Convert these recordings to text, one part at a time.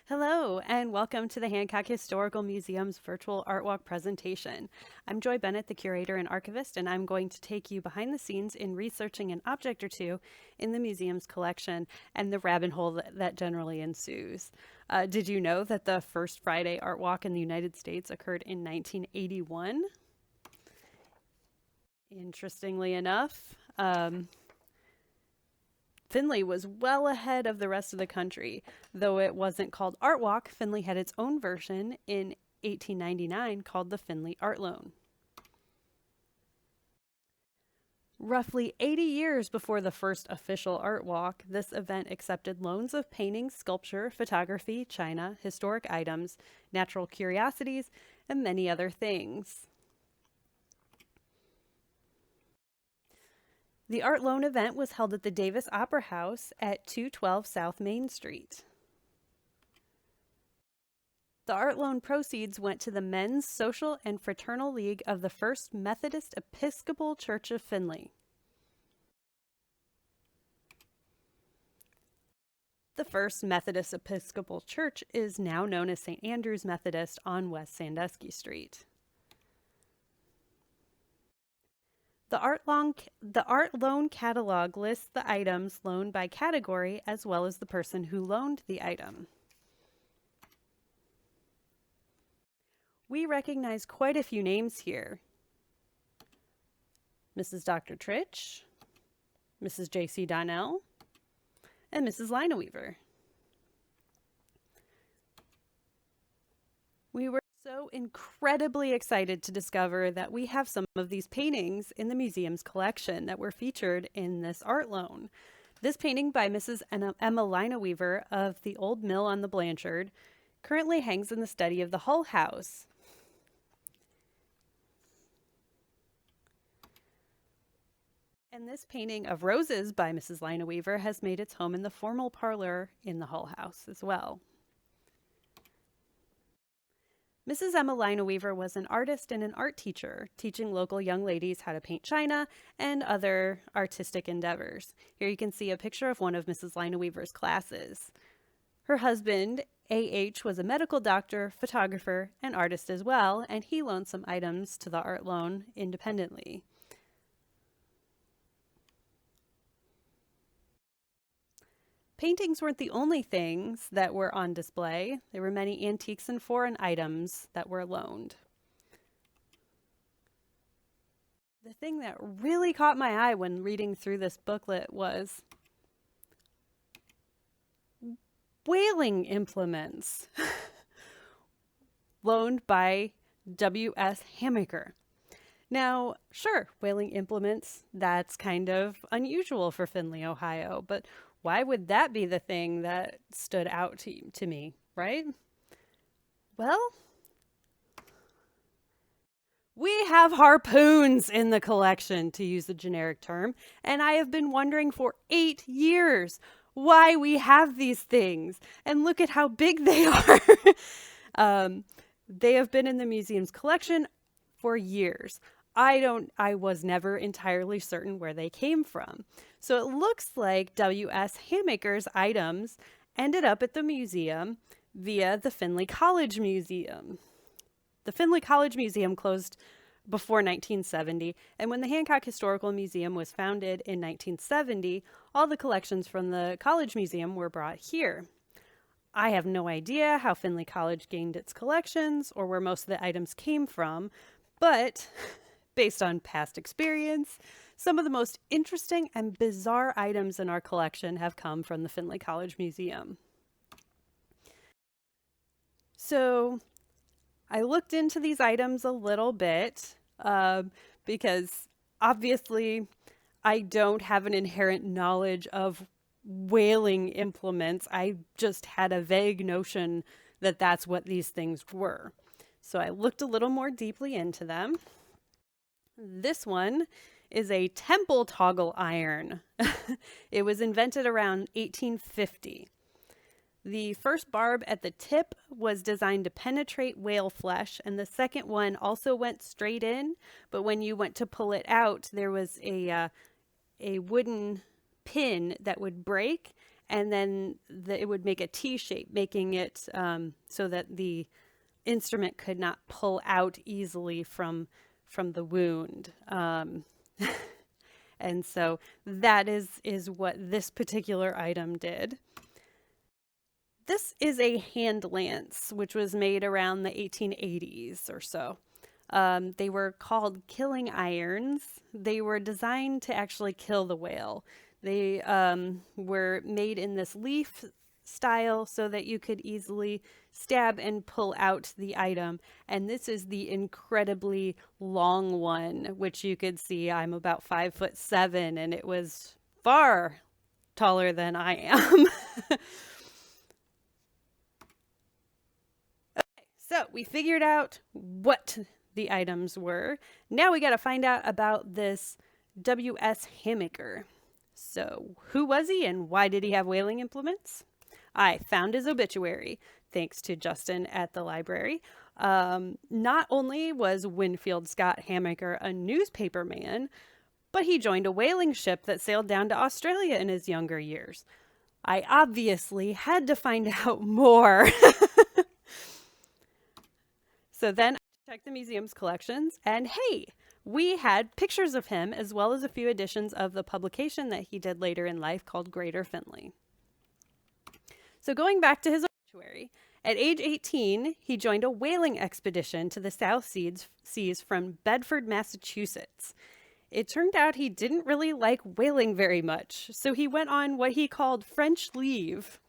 Hello, and welcome to the Hancock Historical Museum's virtual art walk presentation. I'm Joy Bennett, the curator and archivist, and I'm going to take you behind the scenes in researching an object or two in the museum's collection and the rabbit hole that generally ensues. Did you know that the first Friday art walk in the United States occurred in 1981? Interestingly enough, Findlay was well ahead of the rest of the country. Though it wasn't called Art Walk, Findlay had its own version in 1899 called the Finley Art Loan. Roughly 80 years before the first official art walk, this event accepted loans of paintings, sculpture, photography, china, historic items, natural curiosities, and many other things. The Art Loan event was held at the Davis Opera House at 212 South Main Street. The Art Loan proceeds went to the Men's Social and Fraternal League of the First Methodist Episcopal Church of Findlay. The First Methodist Episcopal Church is now known as St. Andrew's Methodist on West Sandusky Street. The Art Loan catalog lists the items loaned by category as well as the person who loaned the item. We recognize quite a few names here. Mrs. Dr. Tritch, Mrs. J.C. Donnell, and Mrs. Lineweaver. We were so incredibly excited to discover that we have some of these paintings in the museum's collection that were featured in this art loan. This painting by Mrs. Emma Lineweaver of the Old Mill on the Blanchard currently hangs in the study of the Hull House. And this painting of roses by Mrs. Lineweaver has made its home in the formal parlor in the Hull House as well. Mrs. Emma Lineweaver was an artist and an art teacher, teaching local young ladies how to paint china and other artistic endeavors. Here you can see a picture of one of Mrs. Lineweaver's classes. Her husband, A.H., was a medical doctor, photographer, and artist as well, and he loaned some items to the art loan independently. Paintings weren't the only things that were on display. There were many antiques and foreign items that were loaned. The thing that really caught my eye when reading through this booklet was whaling implements loaned by W.S. Hammocker. Now, sure, whaling implements, that's kind of unusual for Findlay, Ohio, but why would that be the thing that stood out to me, right? Well, we have harpoons in the collection, to use the generic term, and I have been wondering for 8 years why we have these things. And look at how big they are. They have been in the museum's collection for years. I was never entirely certain where they came from. So it looks like W.S. Hammacker's items ended up at the museum via the Findlay College Museum. The Findlay College Museum closed before 1970, and when the Hancock Historical Museum was founded in 1970, all the collections from the College Museum were brought here. I have no idea how Findlay College gained its collections or where most of the items came from, but based on past experience, some of the most interesting and bizarre items in our collection have come from the Findlay College Museum. So I looked into these items a little bit because obviously I don't have an inherent knowledge of whaling implements. I just had a vague notion that that's what these things were. So I looked a little more deeply into them. This one is a temple toggle iron. It was invented around 1850. The first barb at the tip was designed to penetrate whale flesh, and the second one also went straight in, but when you went to pull it out, there was a wooden pin that would break, and then it would make a T shape, making it so that the instrument could not pull out easily from the wound. And so that is what this particular item did. This is a hand lance, which was made around the 1880s or so. They were called killing irons. They were designed to actually kill the whale. They were made in this leaf style so that you could easily stab and pull out the item. And this is the incredibly long one, which you could see I'm about 5'7", and it was far taller than I am. Okay, so we figured out what the items were. Now we got to find out about this W.S. Hammocker. So who was he and why did he have whaling implements? I found his obituary, thanks to Justin at the library. Not only was Winfield Scott Hammocker a newspaper man, but he joined a whaling ship that sailed down to Australia in his younger years. I obviously had to find out more. So then I checked the museum's collections, and hey, we had pictures of him as well as a few editions of the publication that he did later in life called Greater Finley. So going back to his obituary, at age 18, he joined a whaling expedition to the South Seas from Bedford, Massachusetts. It turned out he didn't really like whaling very much, so he went on what he called French leave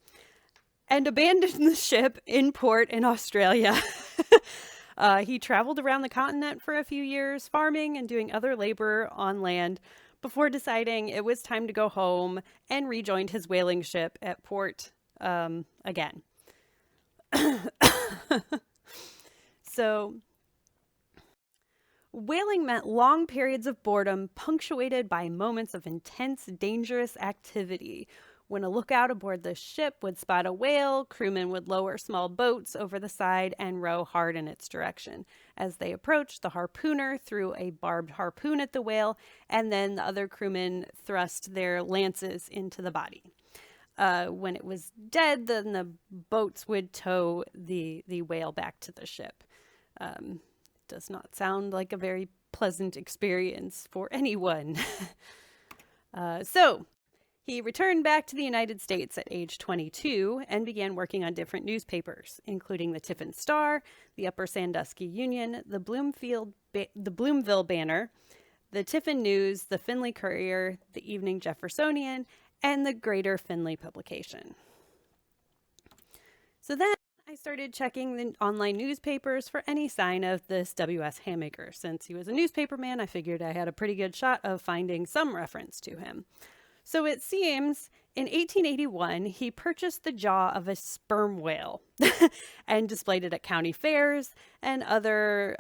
and abandoned the ship in port in Australia. He traveled around the continent for a few years, farming and doing other labor on land, before deciding it was time to go home and rejoined his whaling ship at port again. So, whaling meant long periods of boredom punctuated by moments of intense, dangerous activity. When a lookout aboard the ship would spot a whale, crewmen would lower small boats over the side and row hard in its direction. As they approached, the harpooner threw a barbed harpoon at the whale, and then the other crewmen thrust their lances into the body. When it was dead, then the boats would tow the whale back to the ship. Does not sound like a very pleasant experience for anyone. So he returned back to the United States at age 22 and began working on different newspapers, including the Tiffin Star, the Upper Sandusky Union, the Bloomville Banner, the Tiffin News, the Findlay Courier, the Evening Jeffersonian, and the Greater Finley publication. So then I started checking the online newspapers for any sign of this W.S. Hammocker. Since he was a newspaper man, I figured I had a pretty good shot of finding some reference to him. So it seems in 1881, he purchased the jaw of a sperm whale and displayed it at county fairs and other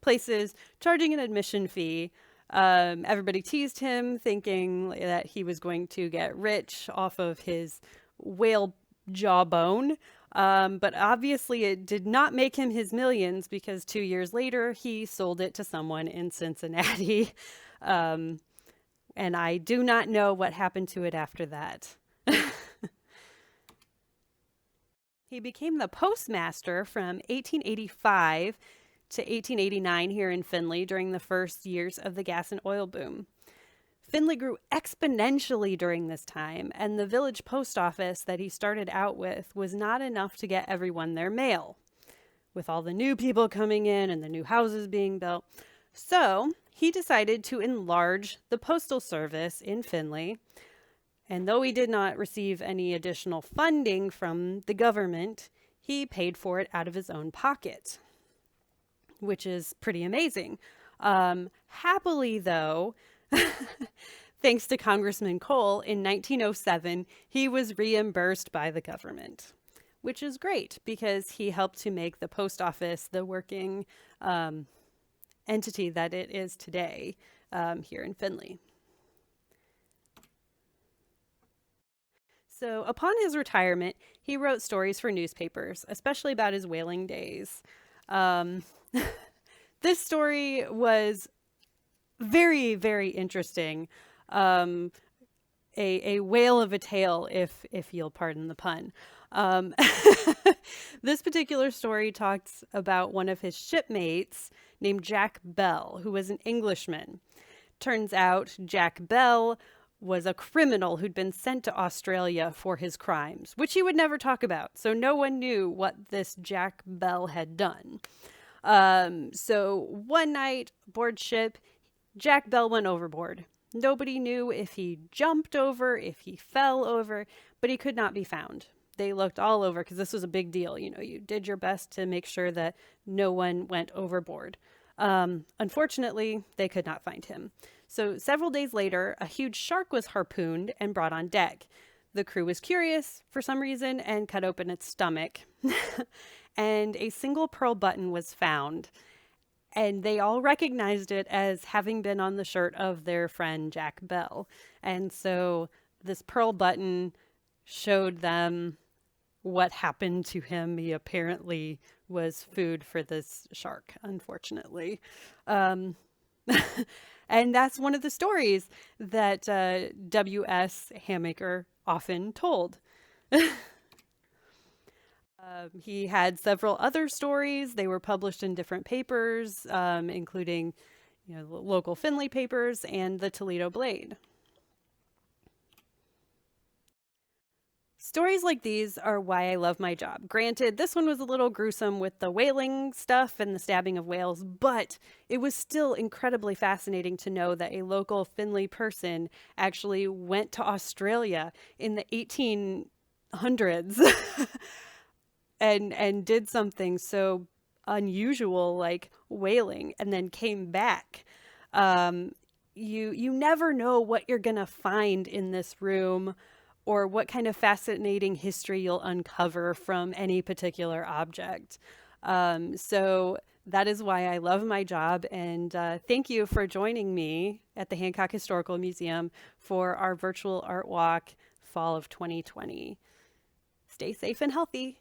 places, charging an admission fee. Everybody teased him, thinking that he was going to get rich off of his whale jawbone. But obviously it did not make him his millions, because 2 years later, he sold it to someone in Cincinnati. And I do not know what happened to it after that. He became the postmaster from 1885 to 1889 here in Findlay during the first years of the gas and oil boom. Findlay grew exponentially during this time, and the village post office that he started out with was not enough to get everyone their mail, with all the new people coming in and the new houses being built. So he decided to enlarge the postal service in Findlay, and though he did not receive any additional funding from the government, he paid for it out of his own pocket, which is pretty amazing. Happily, though, thanks to Congressman Cole, in 1907, he was reimbursed by the government, which is great because he helped to make the post office the working entity that it is today here in Findlay. So upon his retirement, he wrote stories for newspapers, especially about his whaling days. This story was very, very interesting. a whale of a tale, if you'll pardon the pun. Um, this particular story talks about one of his shipmates named Jack Bell, who was an Englishman. Turns out Jack Bell was a criminal who'd been sent to Australia for his crimes, which he would never talk about. So no one knew what this Jack Bell had done. So one night aboard ship, Jack Bell went overboard. Nobody knew if he jumped over, if he fell over, but he could not be found. They looked all over because this was a big deal. You know, you did your best to make sure that no one went overboard. Unfortunately, they could not find him. So several days later, a huge shark was harpooned and brought on deck. The crew was curious for some reason and cut open its stomach. And a single pearl button was found. And they all recognized it as having been on the shirt of their friend Jack Bell. And so this pearl button showed them what happened to him. He apparently was food for this shark, unfortunately. Um, and that's one of the stories that W.S. Hammocker often told. He had several other stories. They were published in different papers, including local Findlay papers and the Toledo Blade. Stories like these are why I love my job. Granted, this one was a little gruesome with the whaling stuff and the stabbing of whales, but it was still incredibly fascinating to know that a local Findlay person actually went to Australia in the 1800s and did something so unusual like whaling and then came back. You never know what you're gonna find in this room or what kind of fascinating history you'll uncover from any particular object. So that is why I love my job. And thank you for joining me at the Hancock Historical Museum for our virtual art walk fall of 2020. Stay safe and healthy.